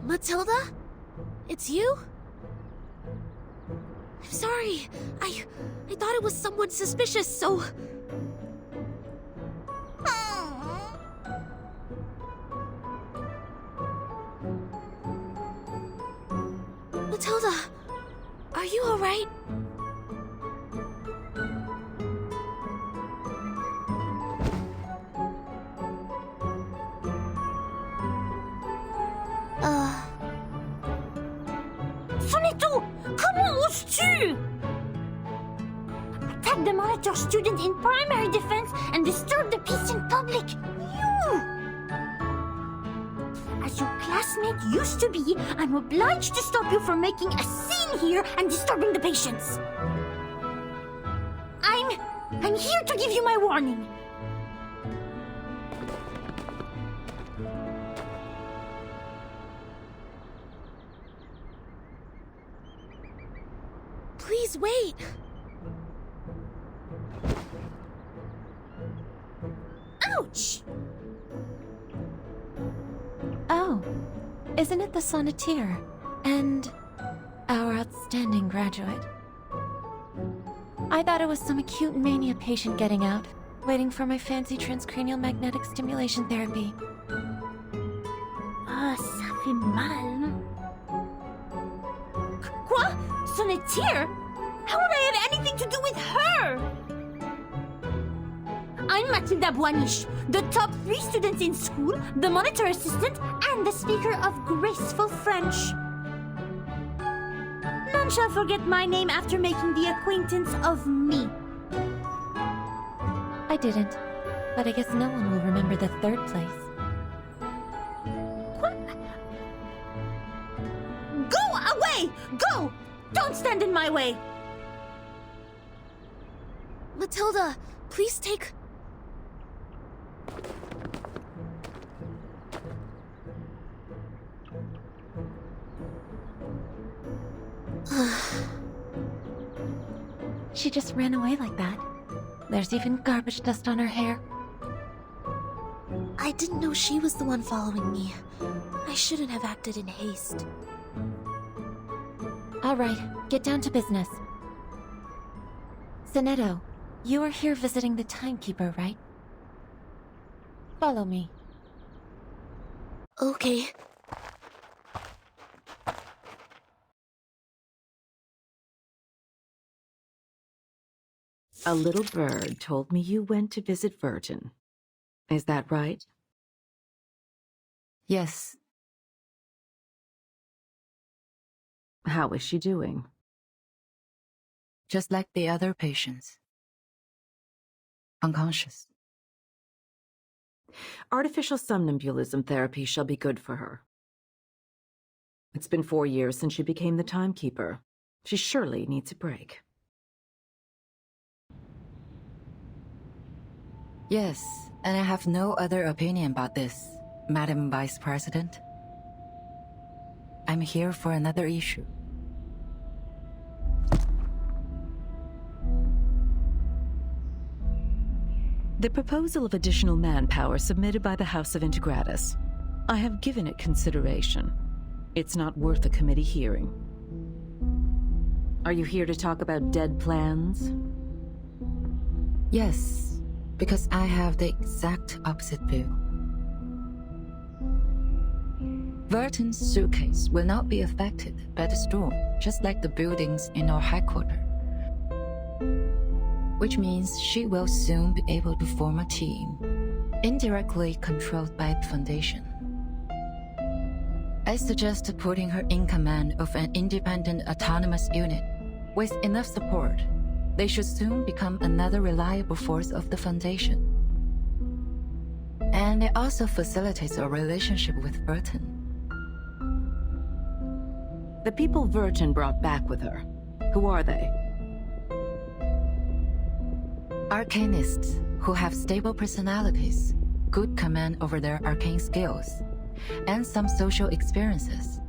Matilda? It's you? I'm sorry. I thought it was someone suspicious, so... Matilda, are you alright? Sonito! Comment oses-tu? Attack the monitor student in primary defense and disturb the peace in public! You! As your classmate used to be, I'm obliged to stop you from making a scene here and disturbing the patients. I'm here to give you my warning. Please wait. Ouch! Oh, isn't it the sonneteer? And our outstanding graduate. I thought it was some acute mania patient getting out, waiting for my fancy transcranial magnetic stimulation therapy. Ah, ça fait mal. Quoi? Sonneteer? How would I have anything to do with her? I'm Matilda Boiniche, the top 3 students in school, the monitor assistant, and the speaker of graceful French. None shall forget my name after making the acquaintance of me. I didn't, but I guess no one will remember the 3rd place. What? Go away! Go! Don't stand in my way! Matilda, please take... She just ran away like that. There's even garbage dust on her hair. I didn't know she was the one following me. I shouldn't have acted in haste. All right, get down to business. Sonetto, you are here visiting the timekeeper, right? Follow me. Okay. A little bird told me you went to visit Verton. Is that right? Yes. How is she doing? Just like the other patients. Unconscious. Artificial somnambulism therapy shall be good for her. It's been 4 years since she became the timekeeper. She surely needs a break. Yes, and I have no other opinion about this, Madam Vice President. I'm here for another issue. The proposal of additional manpower submitted by the House of Integratus. I have given it consideration. It's not worth a committee hearing. Are you here to talk about dead plans? Yes, because I have the exact opposite view. Verton's suitcase will not be affected by the storm, just like the buildings in our headquarters. Which means she will soon be able to form a team, indirectly controlled by the Foundation. I suggest putting her in command of an independent autonomous unit. With enough support, they should soon become another reliable force of the Foundation. And it also facilitates a relationship with Verton. The people Verton brought back with her. Who are they? Arcanists who have stable personalities, good command over their arcane skills, and some social experiences.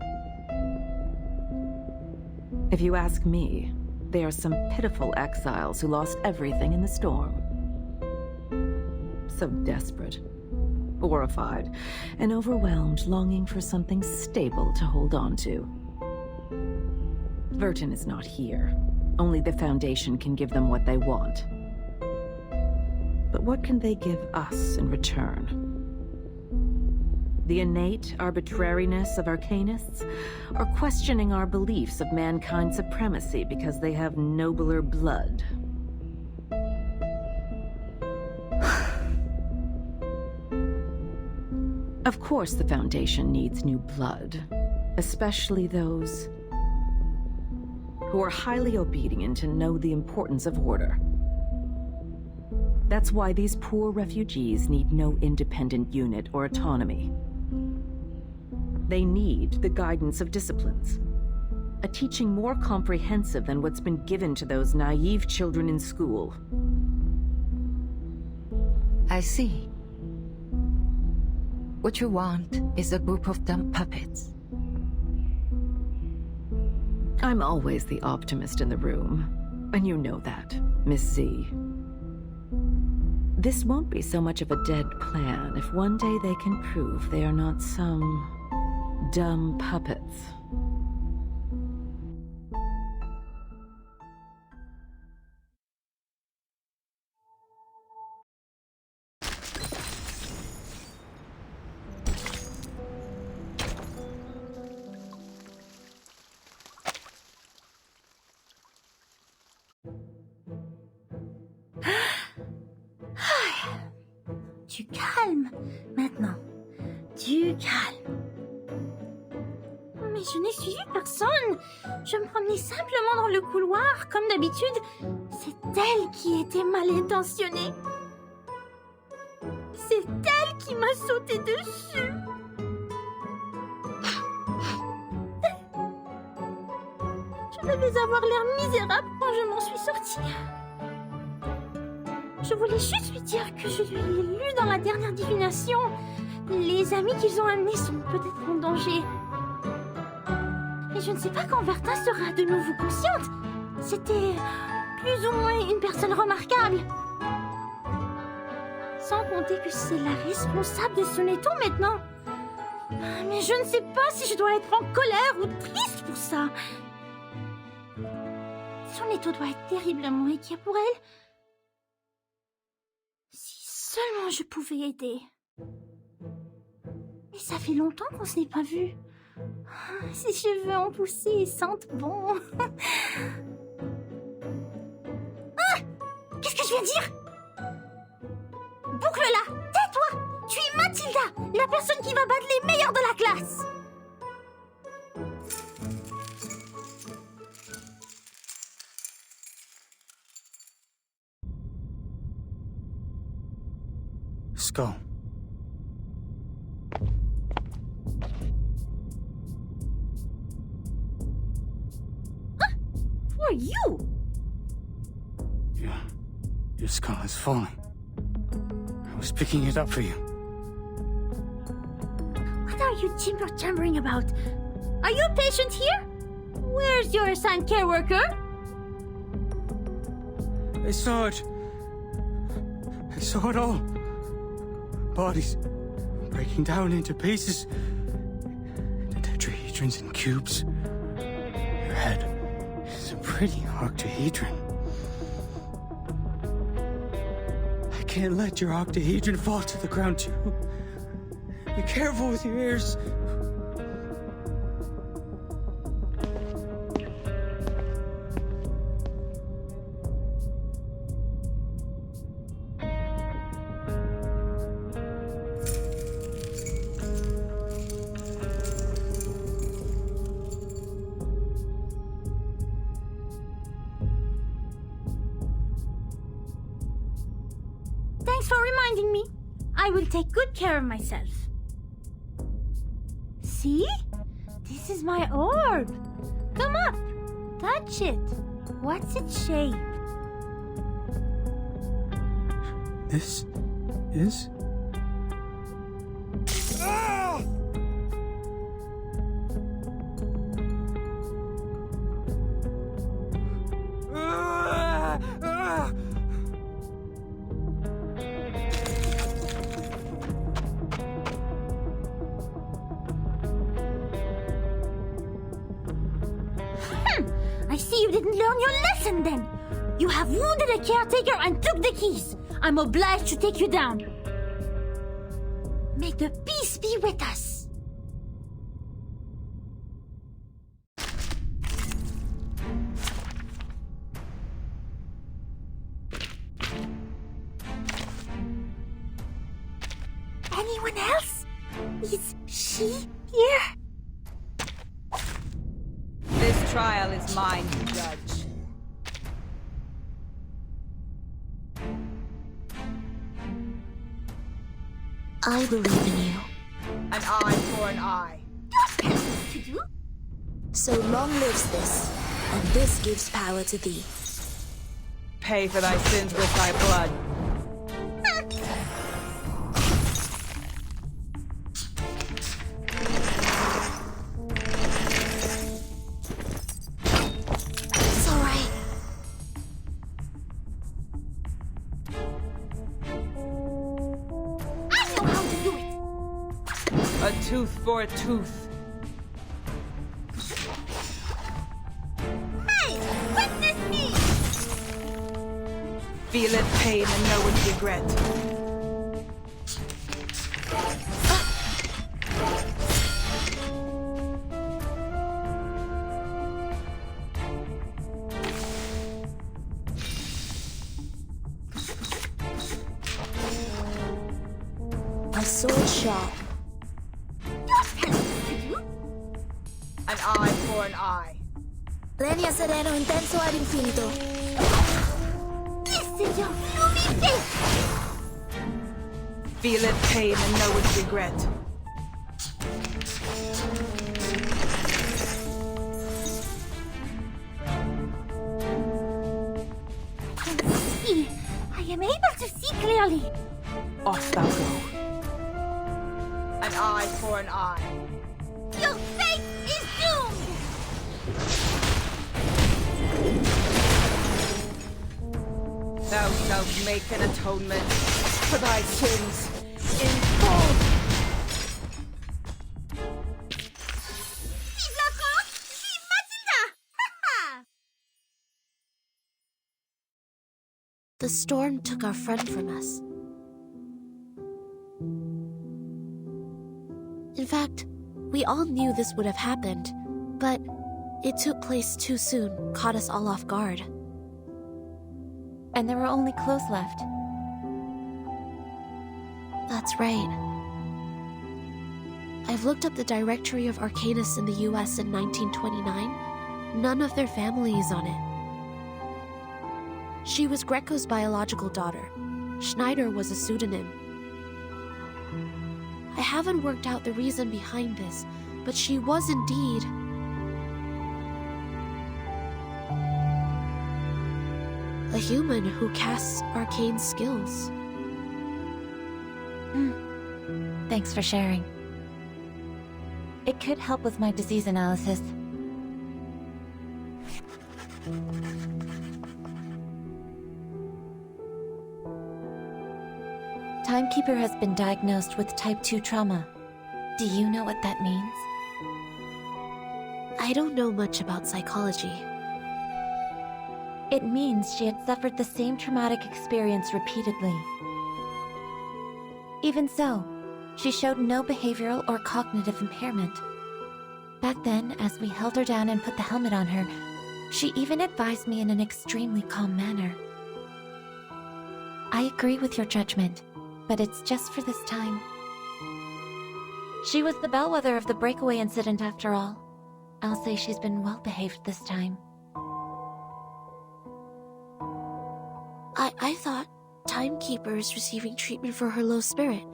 If you ask me, they are some pitiful exiles who lost everything in the storm. So desperate. horrified and overwhelmed, longing for something stable to hold on to. Vertin is not here. Only the Foundation can give them what they want. But what can they give us in return? The innate arbitrariness of arcanists, or questioning our beliefs of mankind's supremacy because they have nobler blood? Of course the Foundation needs new blood, especially those who are highly obedient and know the importance of order. That's why these poor refugees need no independent unit or autonomy. They need the guidance of disciplines, a teaching more comprehensive than what's been given to those naive children in school. I see. What you want is a group of dumb puppets. I'm always the optimist in the room, and you know that, Miss Z. This won't be so much of a dead plan if one day they can prove they are not some dumb puppets. Du calme, maintenant. Du calme. Mais je n'ai suivi personne. Je me promenais simplement dans le couloir, comme d'habitude. C'est elle qui était mal intentionnée. C'est elle qui m'a sauté dessus. Je devais avoir l'air misérable quand je m'en suis sortie. Je voulais juste lui dire que je lui ai lu dans la dernière divination. Les amis qu'ils ont amenés sont peut-être en danger. Mais je ne sais pas quand Verta sera de nouveau consciente. C'était plus ou moins une personne remarquable. Sans compter que c'est la responsable de son étau maintenant. Mais je ne sais pas si je dois être en colère ou triste pour ça. Son étau doit être terriblement inquiet pour elle. Si seulement je pouvais aider. Mais ça fait longtemps qu'on se n'est pas vu. Ses cheveux ont poussé et sentent bon. Ah! Qu'est-ce que je viens de dire? Boucle-la! Tais-toi! Tu es Mathilda, la personne qui va battre les meilleurs de la classe! Skull. Who are you? Your skull is falling. I was picking it up for you. What are you jibber-jabbering about? Are you a patient here? Where's your assigned care worker? I saw it. I saw it all. Bodies breaking down into pieces. The tetrahedrons in cubes. Your head is a pretty octahedron. I can't let your octahedron fall to the ground too. Be careful with your ears. Thanks for reminding me. I will take good care of myself. See? This is my orb. Come up. Touch it. What's its shape? This is... I see you didn't learn your lesson then. You have wounded a caretaker and took the keys. I'm obliged to take you down. May the peace be with us. Anyone else? Is she here? This trial is mine to judge. I believe in you. An eye for an eye. To do? So long lives this, and this gives power to thee. Pay for thy sins with thy blood. It's alright. I know how to do it. A tooth for a tooth. Hey, witness me! Feeleth pain and knoweth regret. A sword sharp. To do? An eye for an eye. Legna sereno intenso ad infinito. Seigneur, l'humilité! Feeleth pain and knoweth regret. See, I am able to see clearly. Off thou go. An eye for an eye. Your fate is doomed! Thou shalt make an atonement for thy sins in full. Vive la France! Vive Matilda! Ha ha! The storm took our friend from us. In fact, we all knew this would have happened, but it took place too soon, caught us all off guard. And there were only clothes left. That's right. I've looked up the directory of Arcanists in the US in 1929. None of their family is on it. She was Greco's biological daughter. Schneider was a pseudonym. I haven't worked out the reason behind this, but she was indeed... a human who casts arcane skills. Thanks for sharing. It could help with my disease analysis. Timekeeper has been diagnosed with type 2 trauma. Do you know what that means? I don't know much about psychology. It means she had suffered the same traumatic experience repeatedly. Even so, she showed no behavioral or cognitive impairment. Back then, as we held her down and put the helmet on her, she even advised me in an extremely calm manner. I agree with your judgment, but it's just for this time. She was the bellwether of the breakaway incident after all. I'll say she's been well behaved this time. I thought Timekeeper is receiving treatment for her low spirit,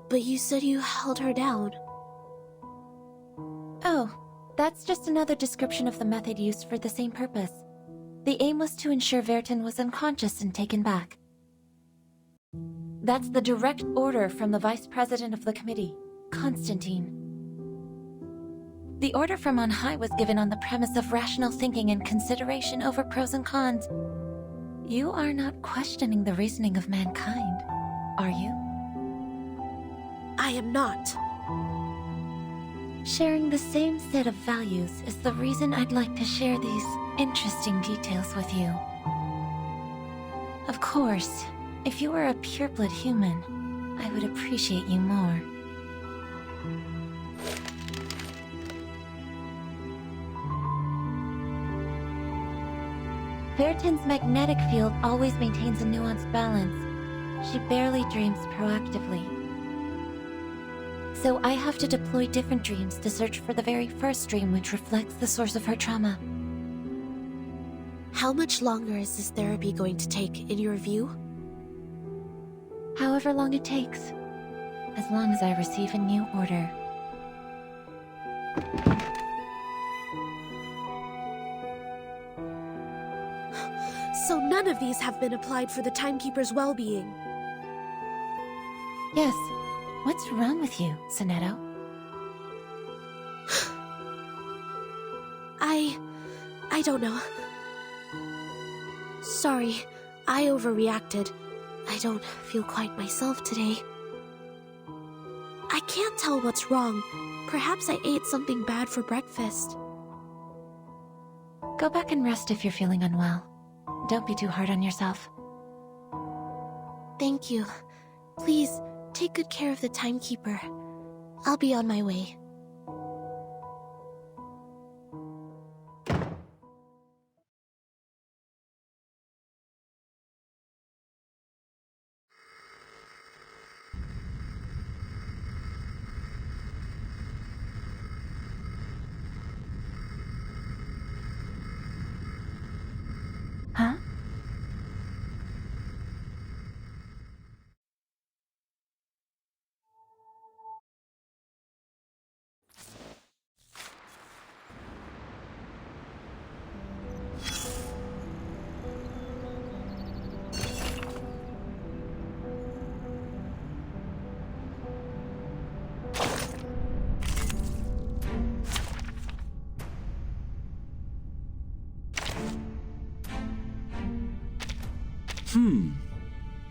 but you said you held her down. Oh, that's just another description of the method used for the same purpose. The aim was to ensure Vertin was unconscious and taken back. That's the direct order from the Vice President of the Committee, Constantine. The order from on high was given on the premise of rational thinking and consideration over pros and cons. You are not questioning the reasoning of mankind, are you? I am not. Sharing the same set of values is the reason I'd like to share these interesting details with you. Of course, if you were a pureblood human, I would appreciate you more. Fairton's magnetic field always maintains a nuanced balance. She barely dreams proactively. So I have to deploy different dreams to search for the very first dream which reflects the source of her trauma. How much longer is this therapy going to take, in your view? However long it takes, as long as I receive a new order. So none of these have been applied for the Timekeeper's well-being. Yes. What's wrong with you, Sonetto? I don't know. Sorry, I overreacted. I don't feel quite myself today. I can't tell what's wrong. Perhaps I ate something bad for breakfast. Go back and rest if you're feeling unwell. Don't be too hard on yourself. Thank you. Please, take good care of the Timekeeper. I'll be on my way. Huh?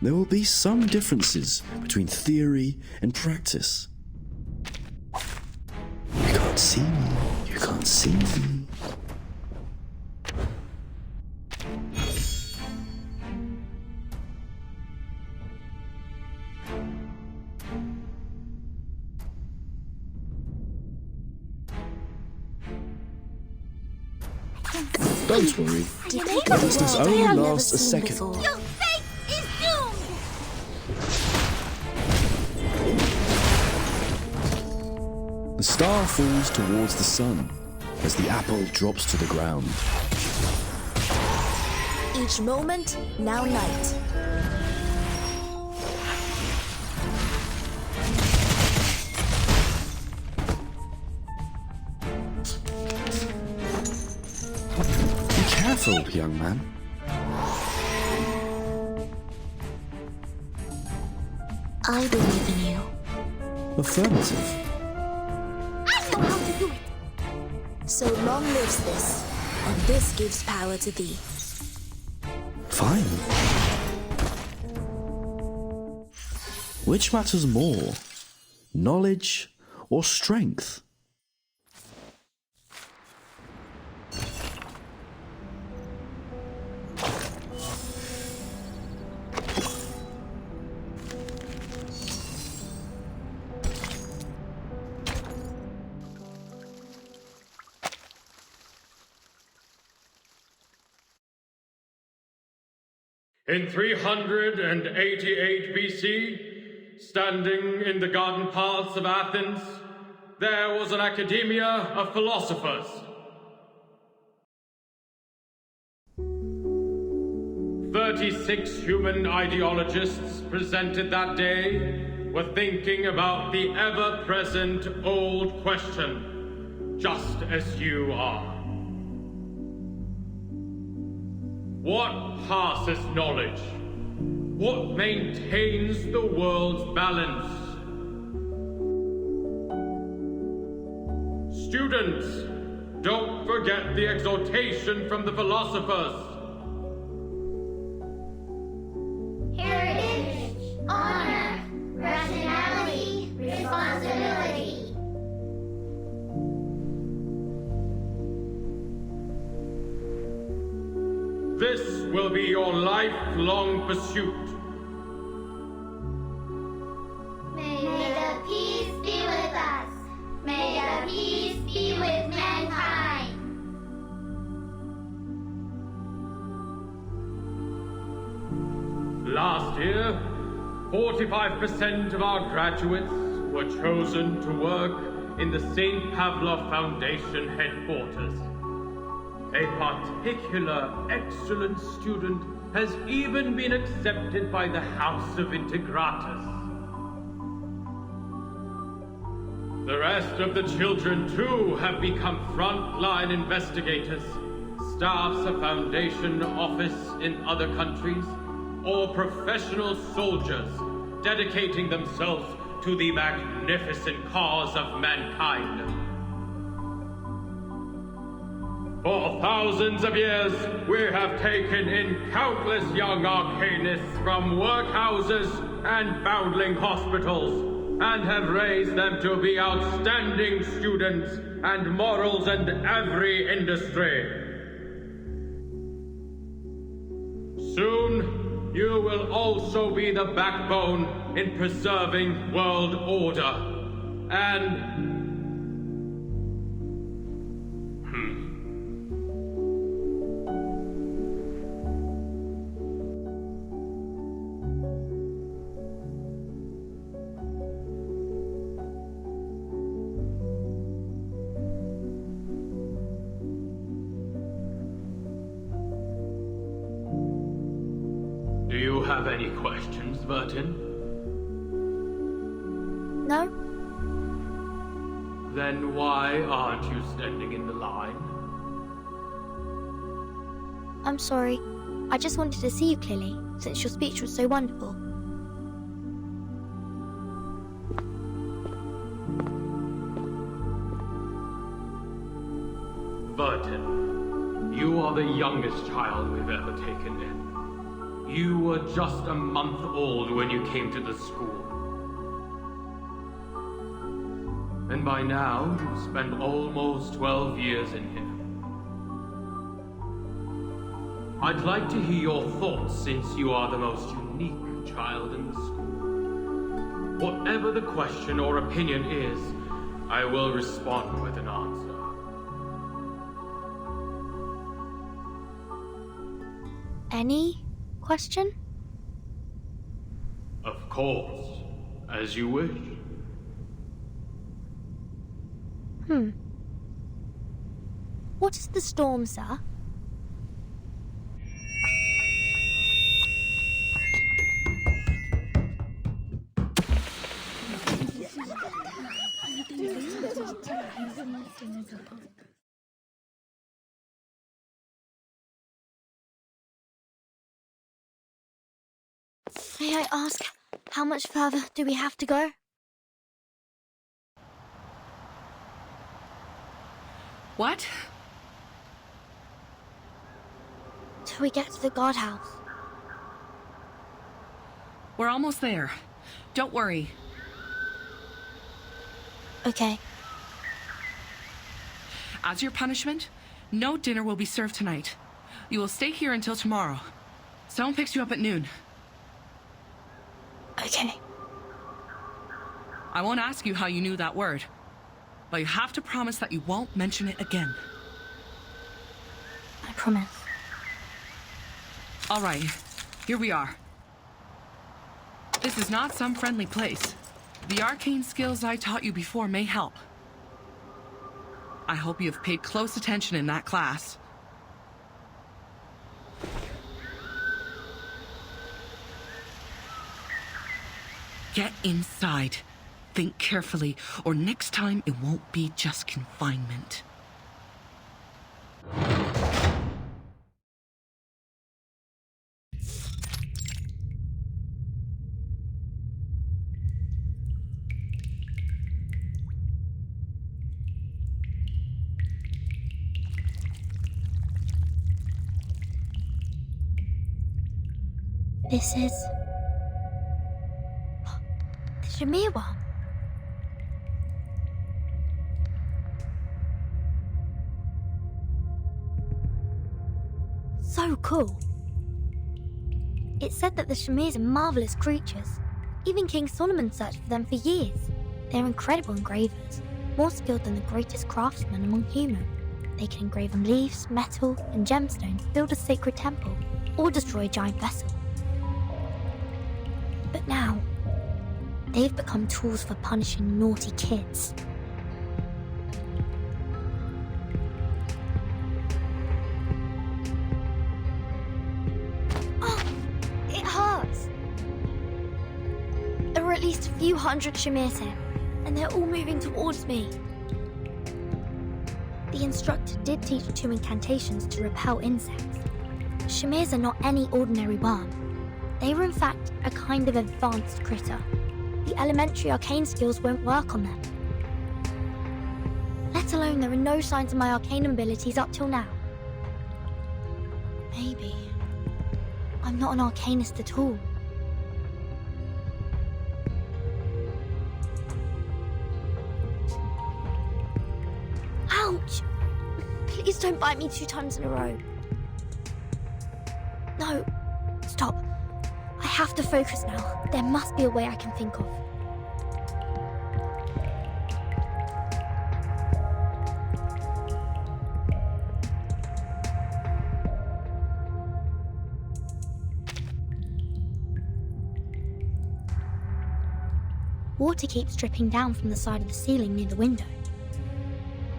There will be some differences between theory and practice. You can't see me. You can't see me. Don't worry. This only lasts a second. Your fate is doomed! The star falls towards the sun as the apple drops to the ground. Each moment, now night. Be careful, young man. I believe in you. Affirmative. I know how to do it! So long lives this, and this gives power to thee. Fine. Which matters more? Knowledge or strength? In 388 BC, standing in the garden paths of Athens, there was an academia of philosophers. 36 human ideologists presented that day were thinking about the ever-present old question, just as you are. What passes knowledge? What maintains the world's balance? Students, don't forget the exhortation from the philosophers. Heritage, honor, rationality, responsibility. This will be your lifelong pursuit. May the peace be with us. May the peace be with mankind. Last year, 45% of our graduates were chosen to work in the St. Pavlov Foundation headquarters. A particular excellent student has even been accepted by the House of Integratus. The rest of the children, too, have become frontline investigators, staffs a Foundation office in other countries, or professional soldiers dedicating themselves to the magnificent cause of mankind. For thousands of years, we have taken in countless young arcanists from workhouses and foundling hospitals, and have raised them to be outstanding students and models in every industry. Soon, you will also be the backbone in preserving world order, and do you have any questions, Burton? No? Then why aren't you standing in the line? I'm sorry. I just wanted to see you clearly, since your speech was so wonderful. Burton, you are the youngest child we've ever taken in. You were just a month old when you came to the school. And by now, you've spent almost 12 years in here. I'd like to hear your thoughts since you are the most unique child in the school. Whatever the question or opinion is, I will respond with an answer. Any question? Of course, as you wish. What is the storm, sir? May I ask, how much further do we have to go? What? Till we get to the guardhouse. We're almost there. Don't worry. Okay. As your punishment, no dinner will be served tonight. You will stay here until tomorrow. Someone picks you up at noon. Okay. I won't ask you how you knew that word, but you have to promise that you won't mention it again. I promise. All right, here we are. This is not some friendly place. The arcane skills I taught you before may help. I hope you have paid close attention in that class. Get inside. Think carefully, or next time it won't be just confinement. This is... the Shamir one. so cool. It said that the Shamirs are marvelous creatures. Even King Solomon searched for them for years. They're incredible engravers, more skilled than the greatest craftsmen among humans. They can engrave on leaves, metal, and gemstones, build a sacred temple, or destroy a giant vessel. But now, they've become tools for punishing naughty kids. Oh, it hurts. There are at least a few hundred Shamirs here, and they're all moving towards me. The instructor did teach 2 incantations to repel insects. Shamirs are not any ordinary worm. They were in fact a kind of advanced critter. The elementary arcane skills won't work on them. Let alone there are no signs of my arcane abilities up till now. Maybe I'm not an arcanist at all. Ouch! Please don't bite me 2 times in a row. No, stop. I have to focus now. There must be a way I can think of. Water keeps dripping down from the side of the ceiling near the window.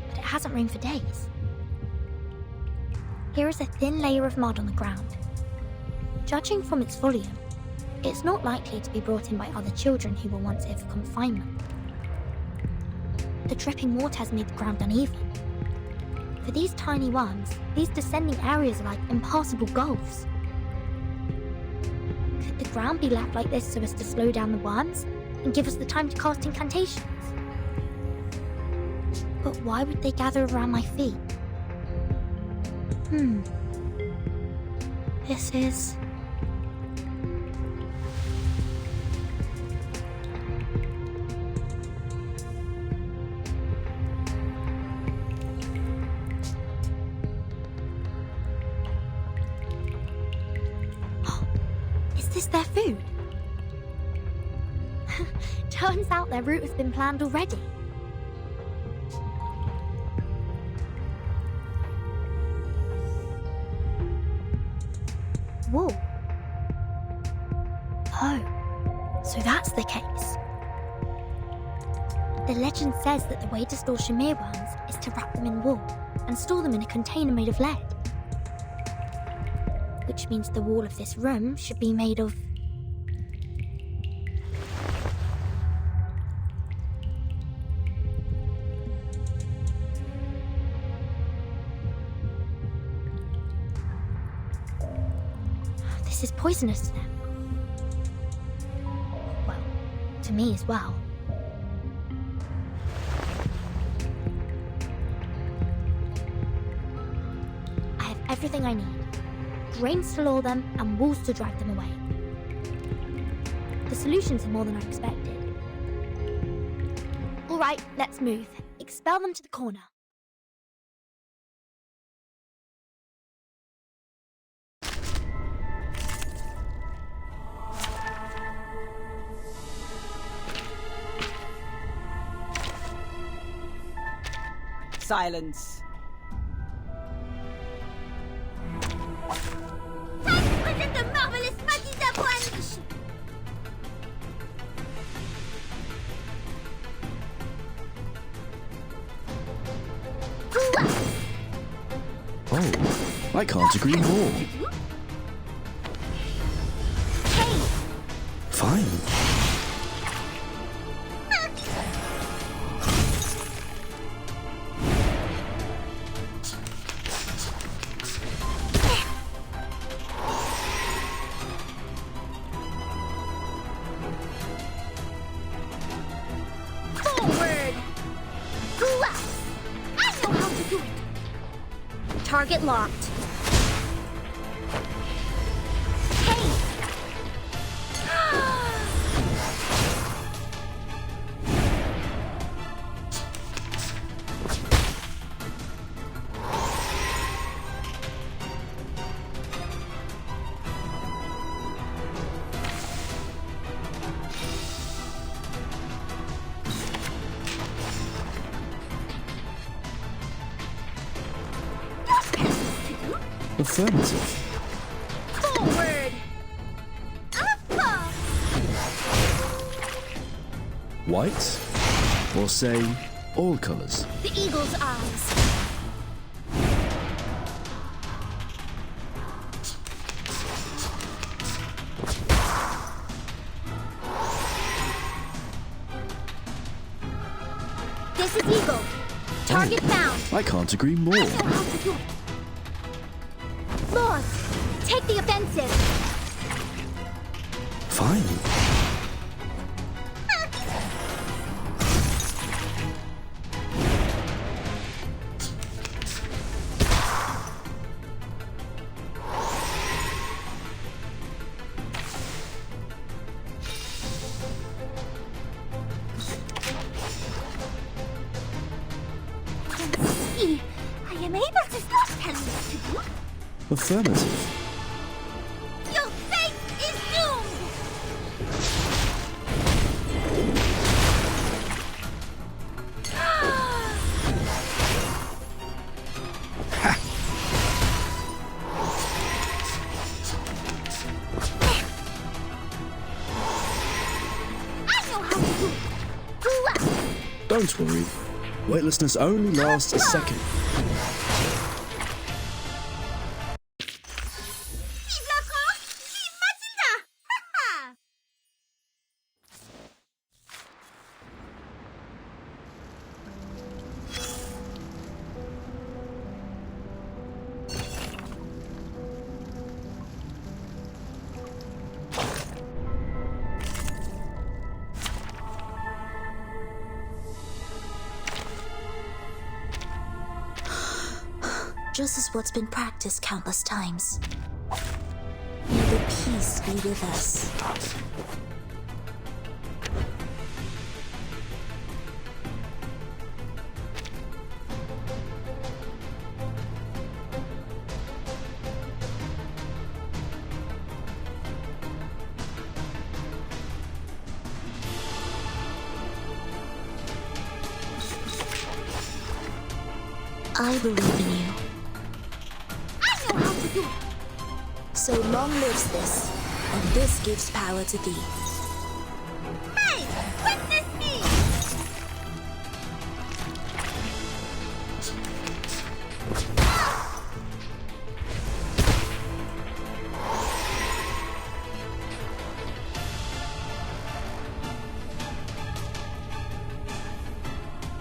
But it hasn't rained for days. Here is a thin layer of mud on the ground. Judging from its volume, it's not likely to be brought in by other children who were once here for confinement. The dripping water has made the ground uneven. For these tiny worms, these descending areas are like impassable gulfs. Could the ground be left like this so as to slow down the worms and give us the time to cast incantations? But why would they gather around my feet? This is... Is this their food? Turns out their route has been planned already. Whoa. Oh, so that's the case. The legend says that the way to store Shamir worms is to wrap them in wool and store them in a container made of lead. Which means the wall of this room should be made of... This is poisonous to them. Well, to me as well. I have everything I need. Grains to lure them and walls to drive them away. The solutions are more than I expected. All right, let's move. Expel them to the corner. Silence. Present the marvelous magic d'Avoine! Oh, I can't agree more. Fine. Target locked. Affirmative. Forward! Up! White? Or say, all colors? The eagle's eyes. This is Eagle. Target found. I can't agree more. I know how to do it. Lost. Take the offensive. Fine. See, I am able to stop telling you what to do. Affirmative. Your fate is doomed! I know how to do it. Left. Don't worry. Weightlessness only lasts a second. Vive la France! Vive Matilda! Ha Just as what's been practiced countless times. May the peace be with us. I believe in you. I know how to do it. So long lives this, and this gives power to thee. Hey! Witness me!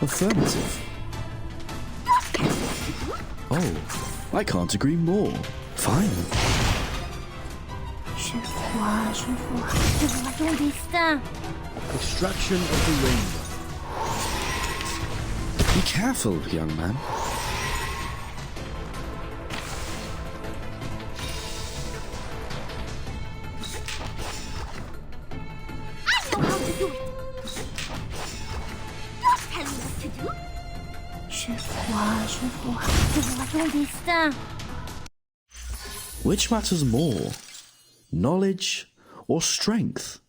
Affirmative. Oh, I can't agree more. Fine. Je vois ton destin. Extraction of the rainbow. Be careful, young man. I know how to do it. Don't tell me what to do. Je vois ton destin. Which matters more? Knowledge or strength?